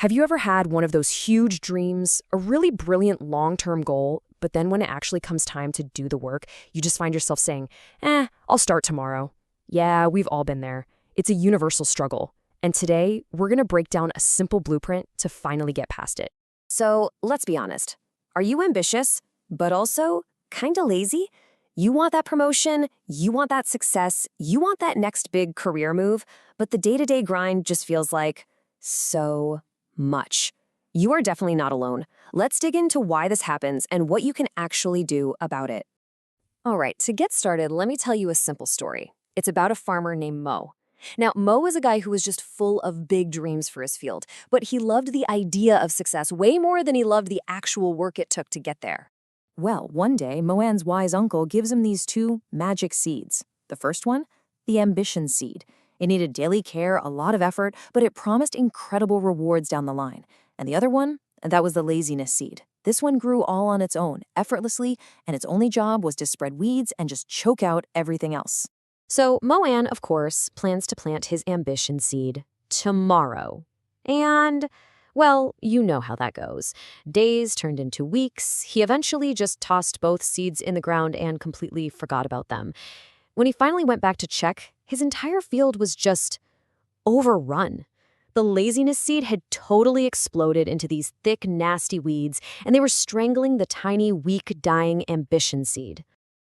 Have you ever had one of those huge dreams, a really brilliant long-term goal, but then when it actually comes time to do the work, you just find yourself saying, I'll start tomorrow. Yeah, we've all been there. It's a universal struggle. And today, we're going to break down a simple blueprint to finally get past it. So let's be honest. Are you ambitious, but also kind of lazy? You want that promotion, you want that success, you want that next big career move, but the day-to-day grind just feels like so much. You are definitely not alone. Let's dig into why this happens and what you can actually do about it. All right, to get started, let me tell you a simple story. It's about a farmer named Mo. Now, Mo was a guy who was just full of big dreams for his field, but he loved the idea of success way more than he loved the actual work it took to get there. Well, one day, Moan's wise uncle gives him these two magic seeds. The first one, the ambition seed. It needed daily care, a lot of effort, but it promised incredible rewards down the line. And the other one, that was the laziness seed. This one grew all on its own, effortlessly, and its only job was to spread weeds and just choke out everything else. So Moan, of course, plans to plant his ambition seed tomorrow. And, well, you know how that goes. Days turned into weeks. He eventually just tossed both seeds in the ground and completely forgot about them. When he finally went back to check, his entire field was just overrun. The laziness seed had totally exploded into these thick, nasty weeds, and they were strangling the tiny, weak, dying ambition seed.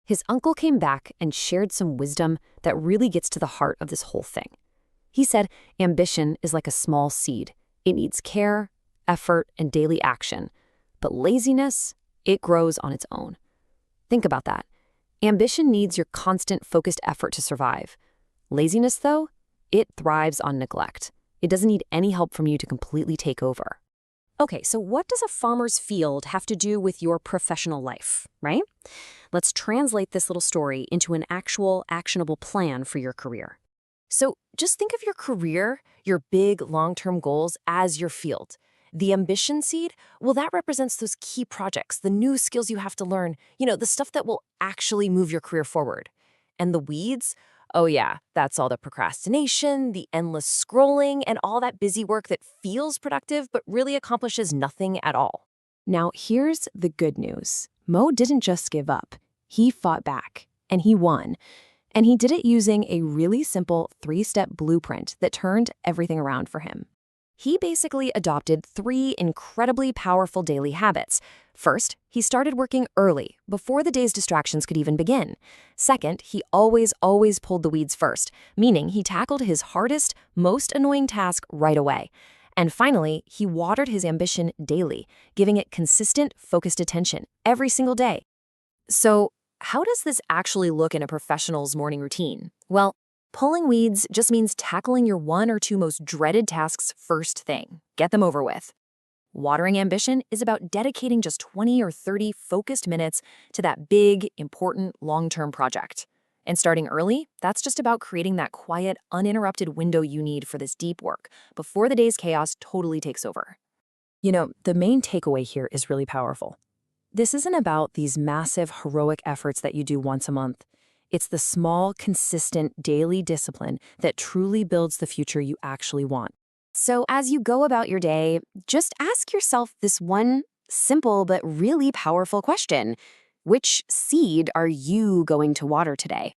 His uncle came back and shared some wisdom that really gets to the heart of this whole thing. He said ambition is like a small seed. It needs care, effort, and daily action. But laziness, it grows on its own. Think about that. Ambition needs your constant, focused effort to survive. Laziness, though, it thrives on neglect. It doesn't need any help from you to completely take over. Okay, so what does a farmer's field have to do with your professional life, right? Let's translate this little story into an actual, actionable plan for your career. So just think of your career, your big, long-term goals as your field. The ambition seed, well, that represents those key projects, the new skills you have to learn, the stuff that will actually move your career forward. And the weeds, oh yeah, that's all the procrastination, the endless scrolling, and all that busy work that feels productive but really accomplishes nothing at all. Now, here's the good news. Mo didn't just give up. He fought back, and he won. And he did it using a really simple 3-step blueprint that turned everything around for him. He basically adopted 3 incredibly powerful daily habits. First, he started working early, before the day's distractions could even begin. Second, he always pulled the weeds first, meaning he tackled his hardest, most annoying task right away. And finally, he watered his ambition daily, giving it consistent, focused attention every single day. So, how does this actually look in a professional's morning routine? Well, pulling weeds just means tackling your 1 or 2 most dreaded tasks first thing. Get them over with. Watering ambition is about dedicating just 20 or 30 focused minutes to that big, important, long-term project. And starting early, that's just about creating that quiet, uninterrupted window you need for this deep work before the day's chaos totally takes over. The main takeaway here is really powerful. This isn't about these massive, heroic efforts that you do once a month. It's the small, consistent, daily discipline that truly builds the future you actually want. So as you go about your day, just ask yourself this one simple but really powerful question. Which seed are you going to water today?